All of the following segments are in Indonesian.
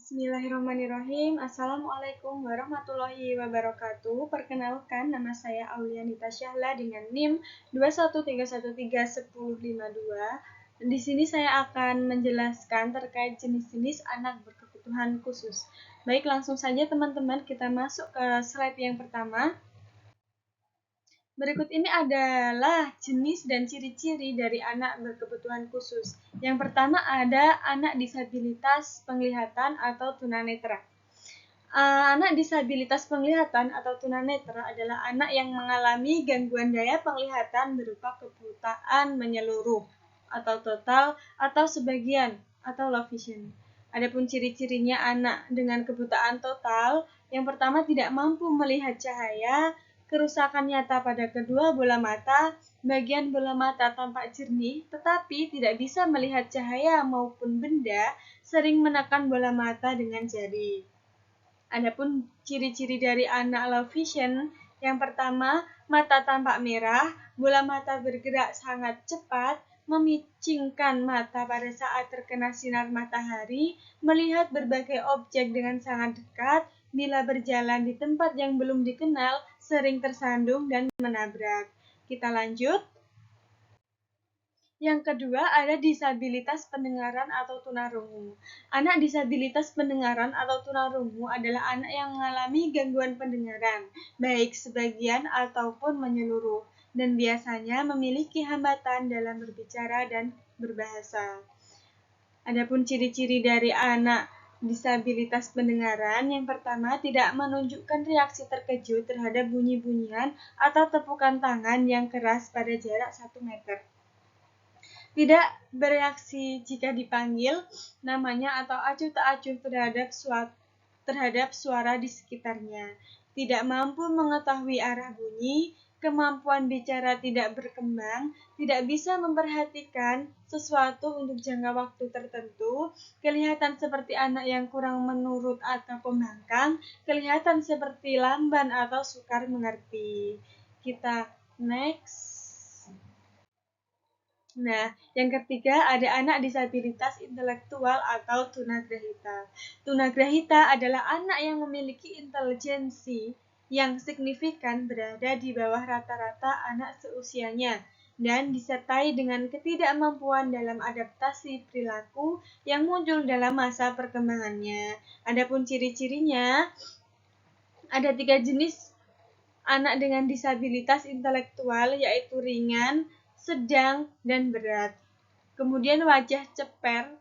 Bismillahirrahmanirrahim. Assalamualaikum warahmatullahi wabarakatuh. Perkenalkan, nama saya Aulianita Syahla dengan NIM 213131052. Di sini saya akan menjelaskan terkait jenis-jenis anak berkebutuhan khusus. Baik, langsung saja teman-teman kita masuk ke slide yang pertama. Berikut ini adalah jenis dan ciri-ciri dari anak berkebutuhan khusus. Yang pertama ada anak disabilitas penglihatan atau tunanetra. Anak disabilitas penglihatan atau tunanetra adalah anak yang mengalami gangguan daya penglihatan berupa kebutaan menyeluruh atau total atau sebagian atau low vision. Adapun ciri-cirinya anak dengan kebutaan total, yang pertama tidak mampu melihat cahaya, kerusakan nyata pada kedua bola mata, bagian bola mata tampak jernih tetapi tidak bisa melihat cahaya maupun benda, sering menekan bola mata dengan jari. Adapun ciri-ciri dari anak low vision, yang pertama, mata tampak merah, bola mata bergerak sangat cepat, memicingkan mata pada saat terkena sinar matahari, melihat berbagai objek dengan sangat dekat, bila berjalan di tempat yang belum dikenal, sering tersandung dan menabrak. Kita lanjut. Yang kedua ada disabilitas pendengaran atau tunarungu. Anak disabilitas pendengaran atau tunarungu adalah anak yang mengalami gangguan pendengaran, baik sebagian ataupun menyeluruh, dan biasanya memiliki hambatan dalam berbicara dan berbahasa. Adapun ciri-ciri dari anak disabilitas pendengaran, yang pertama tidak menunjukkan reaksi terkejut terhadap bunyi-bunyian atau tepukan tangan yang keras pada jarak 1 meter. Tidak bereaksi jika dipanggil namanya atau acuh tak acuh terhadap suara di sekitarnya. Tidak mampu mengetahui arah bunyi, kemampuan bicara tidak berkembang, tidak bisa memperhatikan sesuatu untuk jangka waktu tertentu, kelihatan seperti anak yang kurang menurut atau pembangkang, kelihatan seperti lamban atau sukar mengerti. Kita next. Nah, yang ketiga ada anak disabilitas intelektual atau tunagrahita. Tunagrahita adalah anak yang memiliki intelijensi yang signifikan berada di bawah rata-rata anak seusianya dan disertai dengan ketidakmampuan dalam adaptasi perilaku yang muncul dalam masa perkembangannya. Adapun ciri-cirinya, ada 3 jenis anak dengan disabilitas intelektual, yaitu ringan, sedang, dan berat. Kemudian wajah ceper,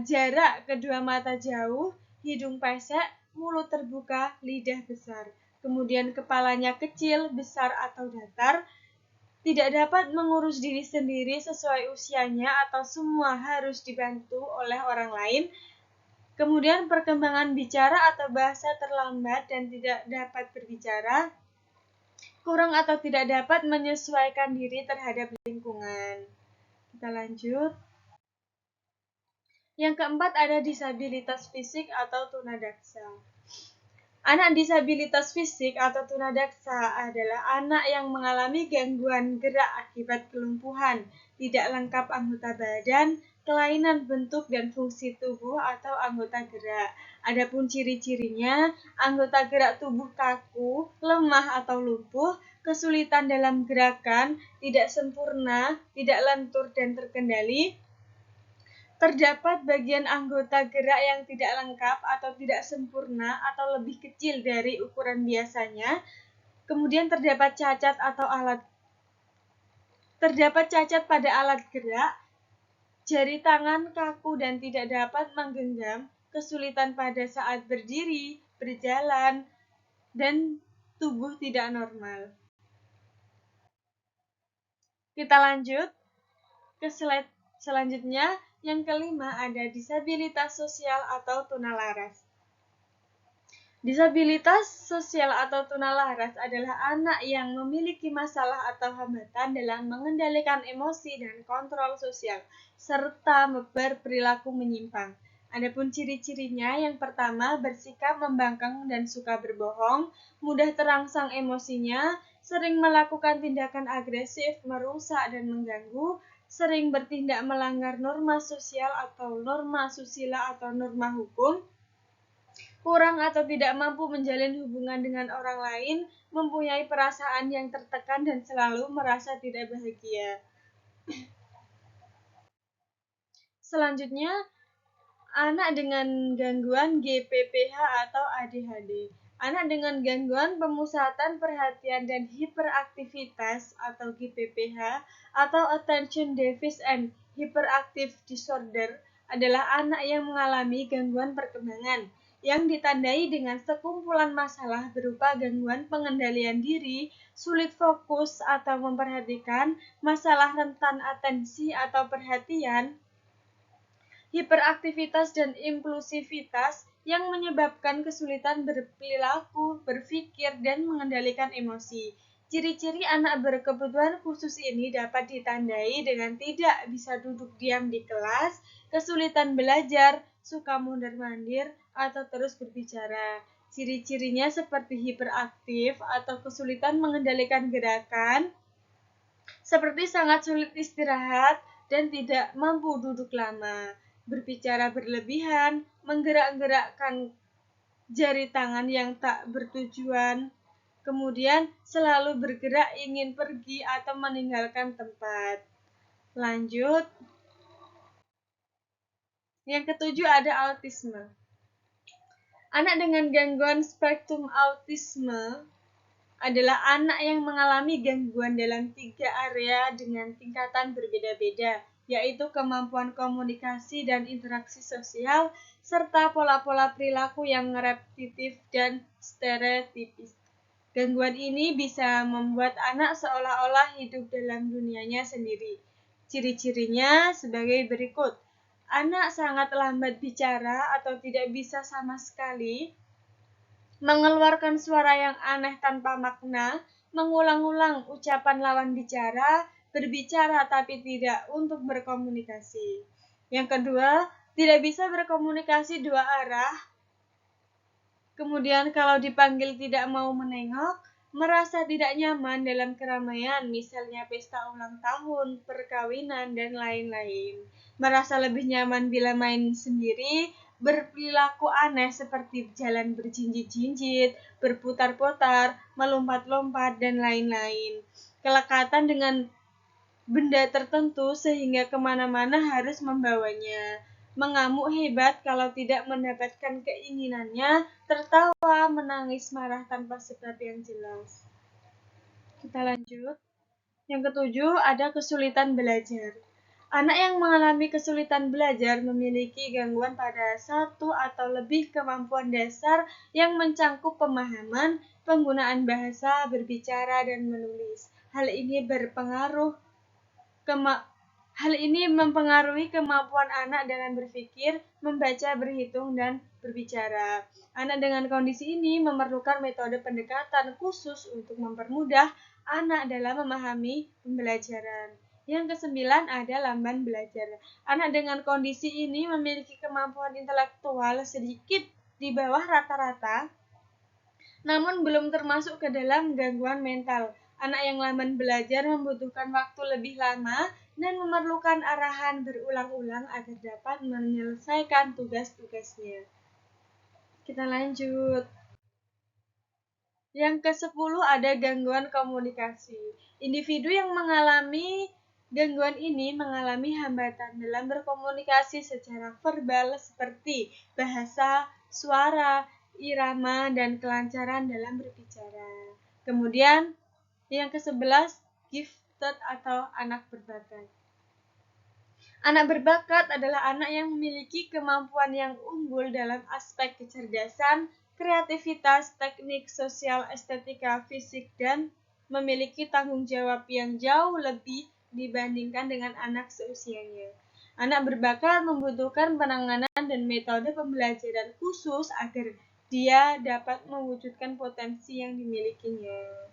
jarak kedua mata jauh, hidung pesek, mulut terbuka, lidah besar. Kemudian kepalanya kecil, besar, atau datar, tidak dapat mengurus diri sendiri sesuai usianya atau semua harus dibantu oleh orang lain. Kemudian perkembangan bicara atau bahasa terlambat dan tidak dapat berbicara, kurang atau tidak dapat menyesuaikan diri terhadap lingkungan. Kita lanjut. Yang keempat ada disabilitas fisik atau tunadaksa. Anak disabilitas fisik atau tunadaksa adalah anak yang mengalami gangguan gerak akibat kelumpuhan, tidak lengkap anggota badan, kelainan bentuk dan fungsi tubuh atau anggota gerak. Adapun ciri-cirinya, anggota gerak tubuh kaku, lemah atau lumpuh, kesulitan dalam gerakan, tidak sempurna, tidak lentur dan terkendali. Terdapat bagian anggota gerak yang tidak lengkap atau tidak sempurna atau lebih kecil dari ukuran biasanya. Kemudian terdapat cacat pada alat gerak, jari tangan kaku dan tidak dapat menggenggam, kesulitan pada saat berdiri, berjalan, dan tubuh tidak normal. Kita lanjut ke slide selanjutnya. Yang kelima ada disabilitas sosial atau tunalaras. Disabilitas sosial atau tunalaras adalah anak yang memiliki masalah atau hambatan dalam mengendalikan emosi dan kontrol sosial, serta berperilaku menyimpang. Adapun ciri-cirinya, yang pertama bersikap membangkang dan suka berbohong, mudah terangsang emosinya, sering melakukan tindakan agresif, merusak dan mengganggu, sering bertindak melanggar norma sosial atau norma susila atau norma hukum, kurang atau tidak mampu menjalin hubungan dengan orang lain, mempunyai perasaan yang tertekan dan selalu merasa tidak bahagia. Selanjutnya, anak dengan gangguan GPPH atau ADHD. Anak dengan gangguan pemusatan perhatian dan hiperaktivitas atau GPPH atau Attention Deficit and Hyperactive Disorder adalah anak yang mengalami gangguan perkembangan yang ditandai dengan sekumpulan masalah berupa gangguan pengendalian diri, sulit fokus atau memperhatikan, masalah rentan atensi atau perhatian, hiperaktivitas dan impulsivitas yang menyebabkan kesulitan berperilaku, berpikir, dan mengendalikan emosi. Ciri-ciri anak berkebutuhan khusus ini dapat ditandai dengan tidak bisa duduk diam di kelas, kesulitan belajar, suka mundur-mandir, atau terus berbicara. Ciri-cirinya seperti hiperaktif atau kesulitan mengendalikan gerakan, seperti sangat sulit istirahat dan tidak mampu duduk lama, berbicara berlebihan, menggerak-gerakkan jari tangan yang tak bertujuan, kemudian selalu bergerak ingin pergi atau meninggalkan tempat. Lanjut. Yang ketujuh ada autisme. Anak dengan gangguan spektrum autisme adalah anak yang mengalami gangguan dalam 3 area dengan tingkatan berbeda-beda, yaitu kemampuan komunikasi dan interaksi sosial, serta pola-pola perilaku yang repetitif dan stereotipis. Gangguan ini bisa membuat anak seolah-olah hidup dalam dunianya sendiri. Ciri-cirinya sebagai berikut. Anak sangat lambat bicara atau tidak bisa sama sekali, mengeluarkan suara yang aneh tanpa makna, mengulang-ulang ucapan lawan bicara, berbicara tapi tidak untuk berkomunikasi. Yang kedua, tidak bisa berkomunikasi dua arah. Kemudian kalau dipanggil tidak mau menengok, merasa tidak nyaman dalam keramaian, misalnya pesta ulang tahun, perkawinan, dan lain-lain. Merasa lebih nyaman bila main sendiri, berperilaku aneh seperti jalan berjinjit-jinjit, berputar-putar, melompat-lompat, dan lain-lain. Kelekatan dengan benda tertentu sehingga kemana-mana harus membawanya. Mengamuk hebat kalau tidak mendapatkan keinginannya, tertawa, menangis, marah tanpa sebab yang jelas. Kita lanjut. Yang ketujuh, ada kesulitan belajar. Anak yang mengalami kesulitan belajar memiliki gangguan pada satu atau lebih kemampuan dasar yang mencangkup pemahaman, penggunaan bahasa, berbicara, dan menulis. Hal ini mempengaruhi kemampuan anak dalam berpikir, membaca, berhitung, dan berbicara. Anak dengan kondisi ini memerlukan metode pendekatan khusus untuk mempermudah anak dalam memahami pembelajaran. Yang kesembilan ada lamban belajar. Anak dengan kondisi ini memiliki kemampuan intelektual sedikit di bawah rata-rata, namun belum termasuk ke dalam gangguan mental. Anak yang lamban belajar membutuhkan waktu lebih lama dan memerlukan arahan berulang-ulang agar dapat menyelesaikan tugas-tugasnya. Kita lanjut. Yang ke-10 ada gangguan komunikasi. Individu yang mengalami gangguan ini mengalami hambatan dalam berkomunikasi secara verbal seperti bahasa, suara, irama, dan kelancaran dalam berbicara. Kemudian yang ke-11 gifted atau anak berbakat. Anak berbakat adalah anak yang memiliki kemampuan yang unggul dalam aspek kecerdasan, kreativitas, teknik, sosial, estetika, fisik, dan memiliki tanggung jawab yang jauh lebih dibandingkan dengan anak seusianya. Anak berbakat membutuhkan penanganan dan metode pembelajaran khusus agar dia dapat mewujudkan potensi yang dimilikinya.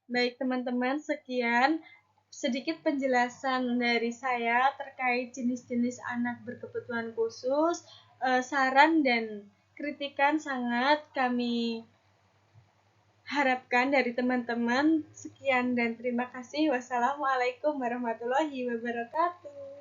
Baik teman-teman, sekian sedikit penjelasan dari saya terkait jenis-jenis anak berkebutuhan khusus. Saran dan kritikan sangat kami harapkan dari teman-teman. Sekian dan terima kasih. Wassalamualaikum warahmatullahi wabarakatuh.